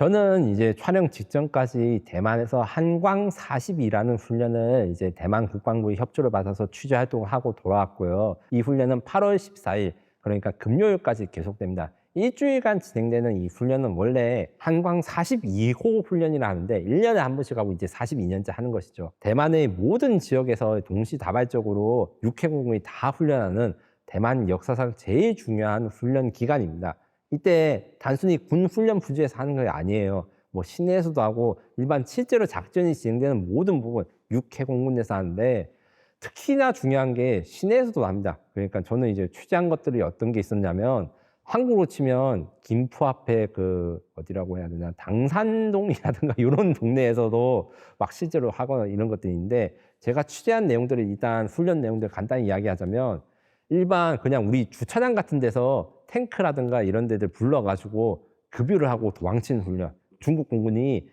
저는 이제 촬영 직전까지 대만에서 한광 40이라는 훈련을 이제 대만 국방부의 협조를 받아서 취재 활동을 하고 돌아왔고요. 이 훈련은 8월 14일, 그러니까 금요일까지 계속됩니다. 일주일간 진행되는 이 훈련은 원래 한광 42호 훈련이라 하는데 1년에 한 번씩 하고 이제 42년째 하는 것이죠. 대만의 모든 지역에서 동시다발적으로 육해공군이 다 훈련하는 대만 역사상 제일 중요한 훈련 기간입니다. 이때 단순히 군 훈련 부지에서 하는 게 아니에요. 뭐 시내에서도 하고 일반 실제로 작전이 진행되는 모든 부분 육해공군에서 하는데, 특히나 중요한 게 시내에서도 합니다. 그러니까 저는 이제 취재한 것들이 어떤 게 있었냐면, 한국으로 치면 김포 앞에 그 어디라고 해야 되나, 당산동이라든가 이런 동네에서도 막 실제로 하거나 이런 것들이 있는데, 제가 취재한 내용들을 일단 훈련 내용들 간단히 이야기하자면, 일반 그냥 우리 주차장 같은 데서 탱크라든가 이런 데들 불러가지고 급유를 하고 도망치는 훈련. 중국 공군이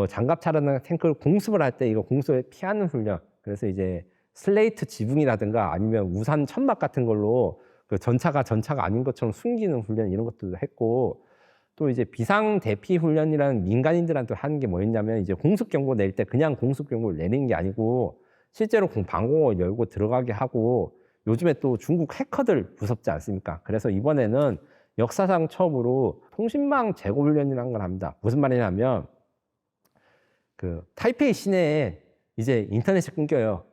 장갑차라든가 탱크를 공습을 할 때 이거 공습에 피하는 훈련. 그래서 이제 슬레이트 지붕이라든가 아니면 우산 천막 같은 걸로 그 전차가 아닌 것처럼 숨기는 훈련, 이런 것들도 했고, 또 이제 비상 대피 훈련이라는 민간인들한테 하는 게 뭐였냐면, 이제 공습 경보 낼 때 그냥 공습 경보를 내는 게 아니고 실제로 방공호 열고 들어가게 하고, 요즘에 또 중국 해커들 무섭지 않습니까? 그래서 이번에는 역사상 처음으로 통신망 제거 훈련이라는 걸 합니다. 무슨 말이냐면, 그 타이페이 시내에 이제 인터넷이 끊겨요.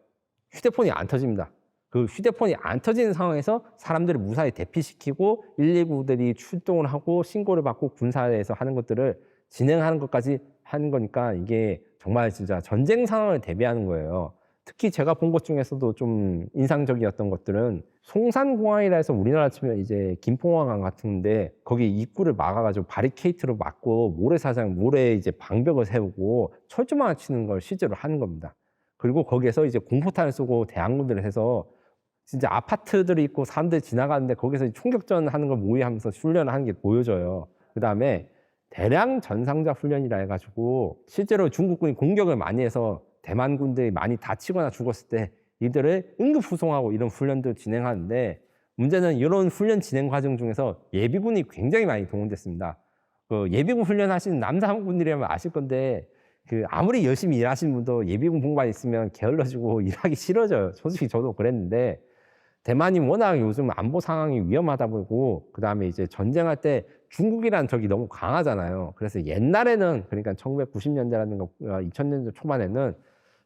휴대폰이 안 터집니다. 그 휴대폰이 안 터지는 상황에서 사람들을 무사히 대피시키고 119들이 출동을 하고 신고를 받고 군사에서 하는 것들을 진행하는 것까지 하는 거니까, 이게 정말 진짜 전쟁 상황을 대비하는 거예요. 특히 제가 본 것 중에서도 좀 인상적이었던 것들은, 송산공항이라 해서 우리나라 치면 이제 김포공항 같은데 거기 입구를 막아가지고 바리케이트로 막고 모래 이제 방벽을 세우고 철조망을 치는 걸 실제로 하는 겁니다. 그리고 거기에서 이제 공포탄을 쏘고 대항군들을 해서 진짜 아파트들이 있고 사람들이 지나가는데 거기서 총격전 하는 걸 모의하면서 훈련을 하는 게 보여져요. 그 다음에 대량 전상자 훈련이라 해가지고 실제로 중국군이 공격을 많이 해서 대만 군들이 많이 다치거나 죽었을 때 이들을 응급 후송하고 이런 훈련도 진행하는데, 문제는 이런 훈련 진행 과정 중에서 예비군이 굉장히 많이 동원됐습니다. 그 예비군 훈련하시는 남자분들이라면 아실 건데, 그 아무리 열심히 일하시는 분도 예비군 공부만 있으면 게을러지고 일하기 싫어져요. 솔직히 저도 그랬는데, 대만이 워낙 요즘 안보 상황이 위험하다 보고, 그 다음에 이제 전쟁할 때 중국이란 적이 너무 강하잖아요. 그래서 옛날에는, 그러니까 1990년대라든가 2000년대 초반에는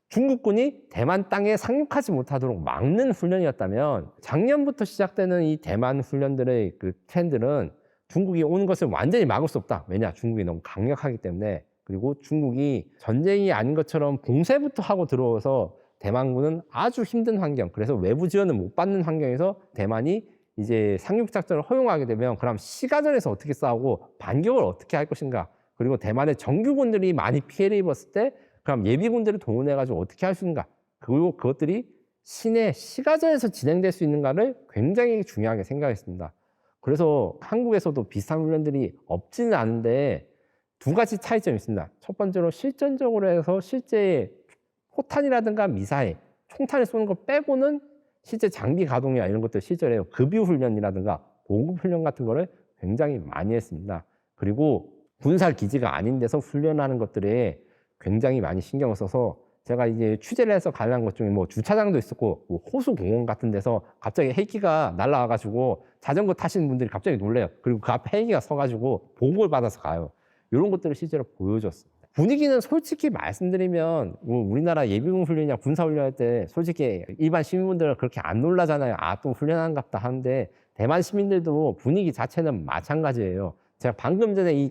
중국군이 대만 땅에 상륙하지 못하도록 막는 훈련이었다면, 작년부터 시작되는 이 대만 훈련들의 그 트렌드는 중국이 오는 것을 완전히 막을 수 없다. 왜냐? 중국이 너무 강력하기 때문에. 그리고 중국이 전쟁이 아닌 것처럼 봉쇄부터 하고 들어와서 대만군은 아주 힘든 환경, 그래서 외부 지원을 못 받는 환경에서 대만이 이제 상륙작전을 허용하게 되면, 그럼 시가전에서 어떻게 싸우고 반격을 어떻게 할 것인가, 그리고 대만의 정규군들이 많이 피해를 입었을 때 그럼 예비군들을 동원해가지고 어떻게 할 수 있는가, 그리고 그것들이 시내 시가전에서 진행될 수 있는가를 굉장히 중요하게 생각했습니다. 그래서 한국에서도 비슷한 훈련들이 없지는 않은데 두 가지 차이점이 있습니다. 첫 번째로 실전적으로 해서 실제 포탄이라든가 미사일, 총탄을 쏘는 거 빼고는 실제 장비 가동이나 이런 것들 실전에 급유 훈련이라든가 보급 훈련 같은 거를 굉장히 많이 했습니다. 그리고 군사 기지가 아닌 데서 훈련하는 것들에 굉장히 많이 신경을 써서, 제가 이제 취재를 해서 관람한 것 중에 뭐 주차장도 있었고, 뭐 호수공원 같은 데서 갑자기 헬기가 날아와가지고 자전거 타시는 분들이 갑자기 놀래요. 그리고 그 앞에 헬기가 서가지고 보고를 받아서 가요. 이런 것들을 실제로 보여줬어요. 분위기는 솔직히 말씀드리면, 뭐 우리나라 예비군 훈련이나 군사 훈련할 때 솔직히 일반 시민분들은 그렇게 안 놀라잖아요. 아, 또 훈련한갑다 하는데, 대만 시민들도 분위기 자체는 마찬가지예요. 제가 방금 전에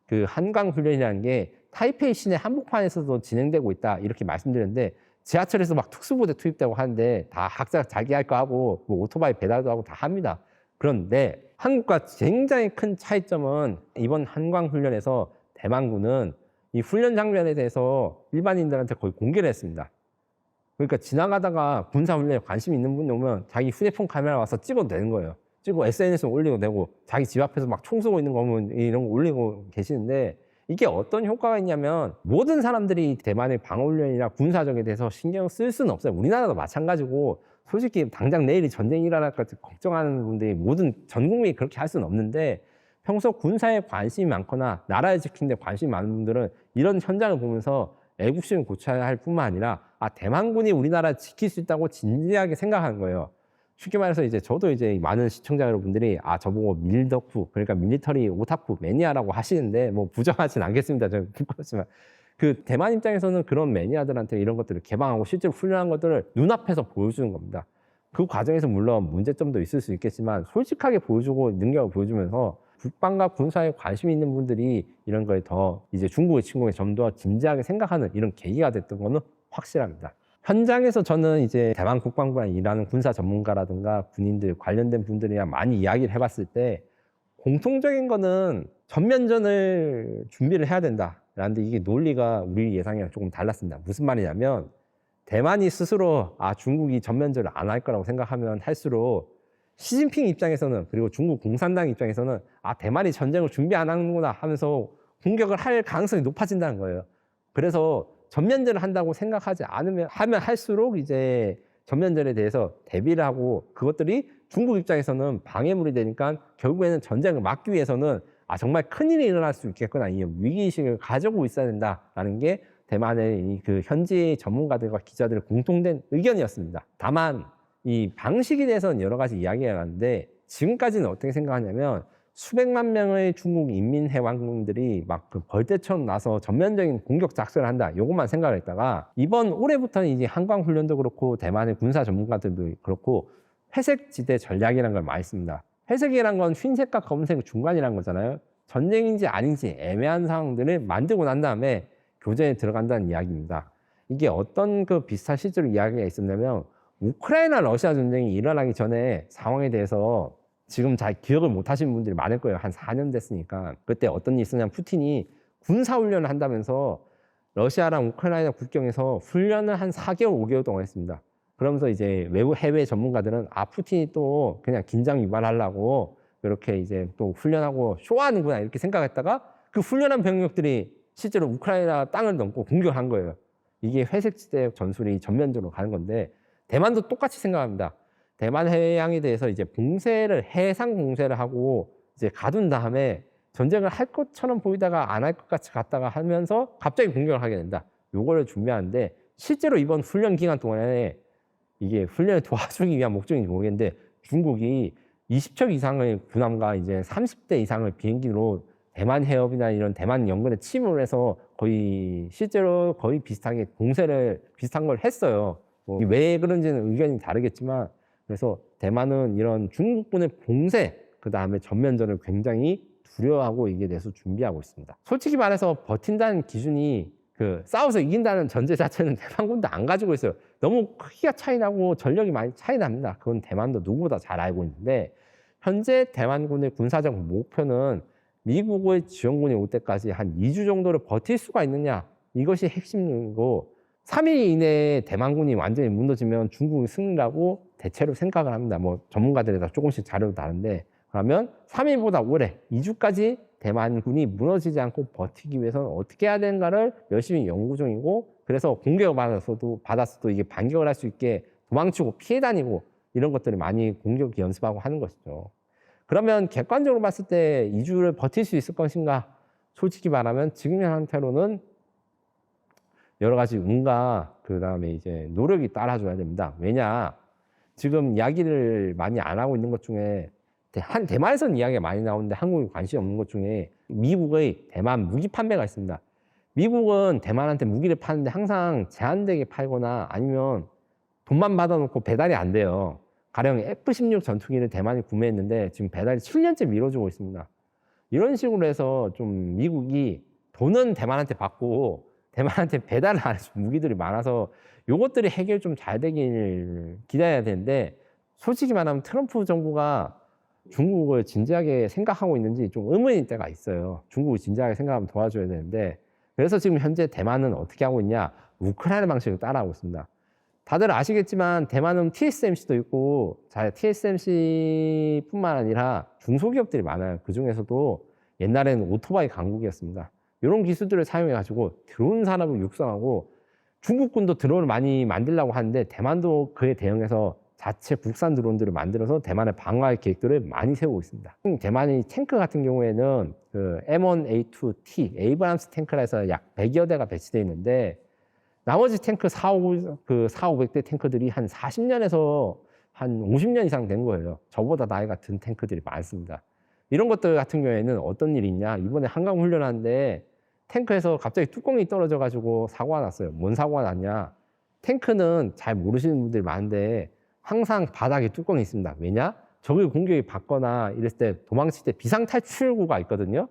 그 한강 훈련이라는 게 타이페이 시내 한복판에서도 진행되고 있다 이렇게 말씀드렸는데, 지하철에서 막 특수부대 투입되고 하는데 다 각자 자기 할 거 하고 뭐 오토바이 배달도 하고 다 합니다. 그런데 한국과 굉장히 큰 차이점은, 이번 한강 훈련에서 대만군은 이 훈련 장면에 대해서 일반인들한테 거의 공개를 했습니다. 그러니까 지나가다가 군사 훈련에 관심 있는 분이 오면 자기 휴대폰 카메라 와서 찍어도 되는 거예요. 찍고 SNS에 올리고 되고, 자기 집 앞에서 막 총 쏘고 있는 거 보면 이런 거 올리고 계시는데, 이게 어떤 효과가 있냐면, 모든 사람들이 대만의 방어훈련이나 군사적에 대해서 신경 쓸 수는 없어요. 우리나라도 마찬가지고, 솔직히 당장 내일이 전쟁이 일어날까 걱정하는 분들이 모든 전 국민이 그렇게 할 수는 없는데, 평소 군사에 관심이 많거나 나라를 지키는 데 관심이 많은 분들은 이런 현장을 보면서 애국심을 고쳐야 할 뿐만 아니라 대만군이 우리나라를 지킬 수 있다고 진지하게 생각하는 거예요. 쉽게 말해서 이제 저도 이제 많은 시청자 여러분들이 저보고 밀덕후, 그러니까 밀리터리 오타쿠 매니아라고 하시는데 뭐 부정하진 않겠습니다. 저는 부끄럽지만 그 대만 입장에서는 그런 매니아들한테 이런 것들을 개방하고 실제로 훈련한 것들을 눈앞에서 보여주는 겁니다. 그 과정에서 물론 문제점도 있을 수 있겠지만 솔직하게 보여주고 능력을 보여주면서 국방과 군사에 관심이 있는 분들이 이런 거에 더 이제 중국의 침공에 좀 더 진지하게 생각하는 이런 계기가 됐던 거는 확실합니다. 현장에서 저는 이제 대만 국방부랑 일하는 군사 전문가라든가 군인들 관련된 분들이랑 많이 이야기를 해봤을 때 공통적인 거는 전면전을 준비를 해야 된다라는데 이게 논리가 우리 예상이랑 조금 달랐습니다. 무슨 말이냐면 대만이 스스로 중국이 전면전을 안 할 거라고 생각하면 할수록 시진핑 입장에서는 그리고 중국 공산당 입장에서는 대만이 전쟁을 준비 안 하는구나 하면서 공격을 할 가능성이 높아진다는 거예요. 그래서 전면전을 한다고 생각하지 않으면 하면 할수록 이제 전면전에 대해서 대비를 하고 그것들이 중국 입장에서는 방해물이 되니까 결국에는 전쟁을 막기 위해서는 정말 큰일이 일어날 수 있겠구나 이 위기의식을 가지고 있어야 된다라는 게 대만의 그 현지 전문가들과 기자들의 공통된 의견이었습니다. 다만 이 방식에 대해서는 여러 가지 이야기가 나는데 지금까지는 어떻게 생각하냐면 수백만 명의 중국 인민해방군들이 막 그 벌떼처럼 나서 전면적인 공격 작전을 한다. 요것만 생각을 했다가 이번 올해부터는 이제 한광훈련도 그렇고 대만의 군사 전문가들도 그렇고 회색 지대 전략이라는 걸 많이 씁니다. 회색이란 건 흰색과 검은색 중간이란 거잖아요. 전쟁인지 아닌지 애매한 상황들을 만들고 난 다음에 교전에 들어간다는 이야기입니다. 이게 어떤 그 비슷한 실제로 이야기가 있었냐면 우크라이나 러시아 전쟁이 일어나기 전에 상황에 대해서 지금 잘 기억을 못 하시는 분들이 많을 거예요. 한 4년 됐으니까. 그때 어떤 일이 있었냐면 푸틴이 군사훈련을 한다면서 러시아랑 우크라이나 국경에서 훈련을 한 4개월, 5개월 동안 했습니다. 그러면서 이제 외부 해외 전문가들은 푸틴이 또 그냥 긴장 유발하려고 이렇게 이제 또 훈련하고 쇼하는구나 이렇게 생각했다가 그 훈련한 병력들이 실제로 우크라이나 땅을 넘고 공격한 거예요. 이게 회색지대 전술이 전면적으로 가는 건데 대만도 똑같이 생각합니다. 대만 해양에 대해서 이제 봉쇄를 해상 봉쇄를 하고 이제 가둔 다음에 전쟁을 할 것처럼 보이다가 안 할 것 같이 갔다가 하면서 갑자기 공격을 하게 된다. 요거를 준비하는데 실제로 이번 훈련 기간 동안에 이게 훈련을 도와주기 위한 목적인지 모르겠는데 중국이 20척 이상의 군함과 이제 30대 이상의 비행기로 대만 해협이나 이런 대만 연근에 침입을 해서 거의 실제로 거의 비슷하게 봉쇄를 비슷한 걸 했어요. 왜 그런지는 의견이 다르겠지만 그래서 대만은 이런 중국군의 봉쇄 그다음에 전면전을 굉장히 두려워하고 이게 대해서 준비하고 있습니다. 솔직히 말해서 버틴다는 기준이 그 싸워서 이긴다는 전제 자체는 대만군도 안 가지고 있어요. 너무 크기가 차이 나고 전력이 많이 차이 납니다. 그건 대만도 누구보다 잘 알고 있는데 현재 대만군의 군사적 목표는 미국의 지원군이 올 때까지 한 2주 정도를 버틸 수가 있느냐 이것이 핵심이고 3일 이내에 대만군이 완전히 무너지면 중국이 승리라고 대체로 생각을 합니다. 뭐 전문가들이 다 조금씩 자료도 다른데 그러면 3일보다 오래 2주까지 대만군이 무너지지 않고 버티기 위해서는 어떻게 해야 되는가를 열심히 연구 중이고 그래서 공격을 받았어도 이게 반격을 할 수 있게 도망치고 피해 다니고 이런 것들을 많이 공격 연습하고 하는 것이죠. 그러면 객관적으로 봤을 때 2주를 버틸 수 있을 것인가? 솔직히 말하면 지금 상태로는 여러 가지 운과 그다음에 이제 노력이 따라줘야 됩니다. 왜냐? 지금 이야기를 많이 안 하고 있는 것 중에 대만에서는 이야기가 많이 나오는데 한국이 관심이 없는 것 중에 미국의 대만 무기 판매가 있습니다. 미국은 대만한테 무기를 파는데 항상 제한되게 팔거나 아니면 돈만 받아놓고 배달이 안 돼요. 가령 F-16 전투기를 대만이 구매했는데 지금 배달이 7년째 미뤄지고 있습니다. 이런 식으로 해서 좀 미국이 돈은 대만한테 받고 대만한테 배달을 안 해서 무기들이 많아서 요것들이 해결 좀 잘 되길 기다려야 되는데 솔직히 말하면 트럼프 정부가 중국을 진지하게 생각하고 있는지 좀 의문일 때가 있어요. 중국을 진지하게 생각하면 도와줘야 되는데 그래서 지금 현재 대만은 어떻게 하고 있냐? 우크라이나 방식을 따라하고 있습니다. 다들 아시겠지만 대만은 TSMC도 있고 TSMC뿐만 아니라 중소기업들이 많아요. 그중에서도 옛날에는 오토바이 강국이었습니다. 이런 기술들을 사용해가지고 드론 산업을 육성하고 중국군도 드론을 많이 만들려고 하는데 대만도 그에 대응해서 자체 국산 드론들을 만들어서 대만의 방어할 계획들을 많이 세우고 있습니다. 대만이 탱크 같은 경우에는 그 M1A2T 에이브람스 탱크라 해서 약 100여 대가 배치되어 있는데 나머지 탱크 4,500대 탱크들이 한 40년에서 한 50년 이상 된 거예요. 저보다 나이가 든 탱크들이 많습니다. 이런 것들 같은 경우에는 어떤 일이 있냐. 이번에 한강 훈련하는데 탱크에서 갑자기 뚜껑이 떨어져 가지고 사고가 났어요. 뭔 사고가 났냐. 탱크는 잘 모르시는 분들이 많은데 항상 바닥에 뚜껑이 있습니다. 왜냐? 적의 공격이 받거나 이랬을 때 도망칠 때 비상탈출구가 있거든요.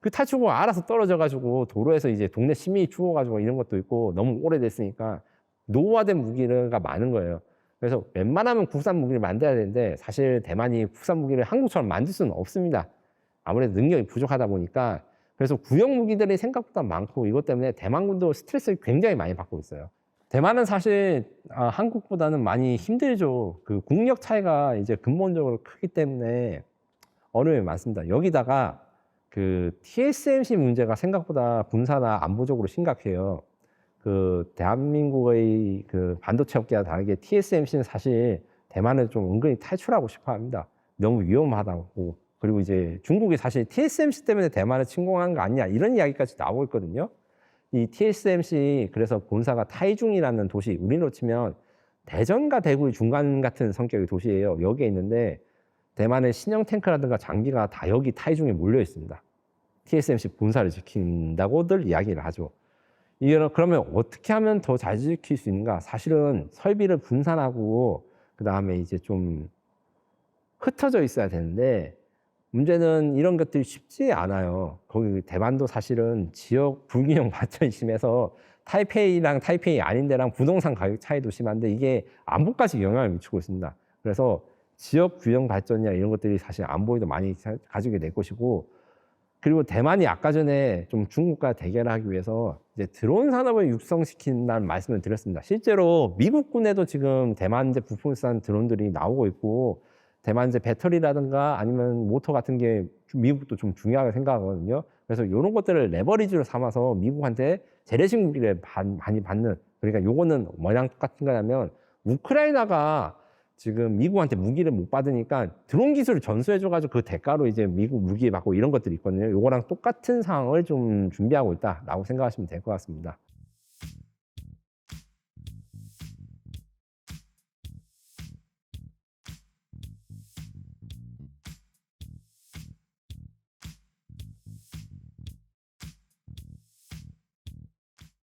그 탈출구가 알아서 떨어져가지고 도로에서 이제 동네 시민이 죽어가지고 이런 것도 있고 너무 오래됐으니까 노후화된 무기가 많은 거예요. 그래서 웬만하면 국산 무기를 만들어야 되는데 사실 대만이 국산 무기를 한국처럼 만들 수는 없습니다. 아무래도 능력이 부족하다 보니까 그래서 구형 무기들이 생각보다 많고 이것 때문에 대만군도 스트레스를 굉장히 많이 받고 있어요. 대만은 사실 한국보다는 많이 힘들죠. 그 국력 차이가 이제 근본적으로 크기 때문에 어려움이 많습니다. 여기다가 그 TSMC 문제가 생각보다 군사나 안보적으로 심각해요. 그 대한민국의 그 반도체 업계와 다르게 TSMC는 사실 대만을 좀 은근히 탈출하고 싶어 합니다. 너무 위험하다고. 그리고 이제 중국이 사실 TSMC 때문에 대만을 침공한 거 아니냐 이런 이야기까지 나오고 있거든요. 이 TSMC 그래서 본사가 타이중이라는 도시, 우리로 치면 대전과 대구의 중간 같은 성격의 도시예요. 여기에 있는데 대만의 신형 탱크라든가 장비가 다 여기 타이중에 몰려 있습니다. TSMC 본사를 지킨다고들 이야기를 하죠. 그러면 어떻게 하면 더 잘 지킬 수 있는가? 사실은 설비를 분산하고 그 다음에 이제 좀 흩어져 있어야 되는데 문제는 이런 것들이 쉽지 않아요. 거기 대만도 사실은 지역 불균형 발전이 심해서 타이페이랑 타이페이 아닌 데랑 부동산 가격 차이도 심한데 이게 안보까지 영향을 미치고 있습니다. 그래서 지역 균형 발전이나 이런 것들이 사실 안보에도 많이 가지게 될 것이고 그리고 대만이 아까 전에 좀 중국과 대결을 하기 위해서 이제 드론 산업을 육성시킨다는 말씀을 드렸습니다. 실제로 미국군에도 지금 대만제 부품을 드론들이 나오고 있고 대만제 배터리라든가 아니면 모터 같은 게 미국도 좀 중요하게 생각하거든요. 그래서 이런 것들을 레버리지로 삼아서 미국한테 재래식 무기를 많이 받는 그러니까 요거는 뭐랑 똑같은 거냐면 우크라이나가 지금 미국한테 무기를 못 받으니까 드론 기술을 전수해줘가지고 그 대가로 이제 미국 무기 받고 이런 것들이 있거든요. 요거랑 똑같은 상황을 좀 준비하고 있다라고 생각하시면 될 것 같습니다.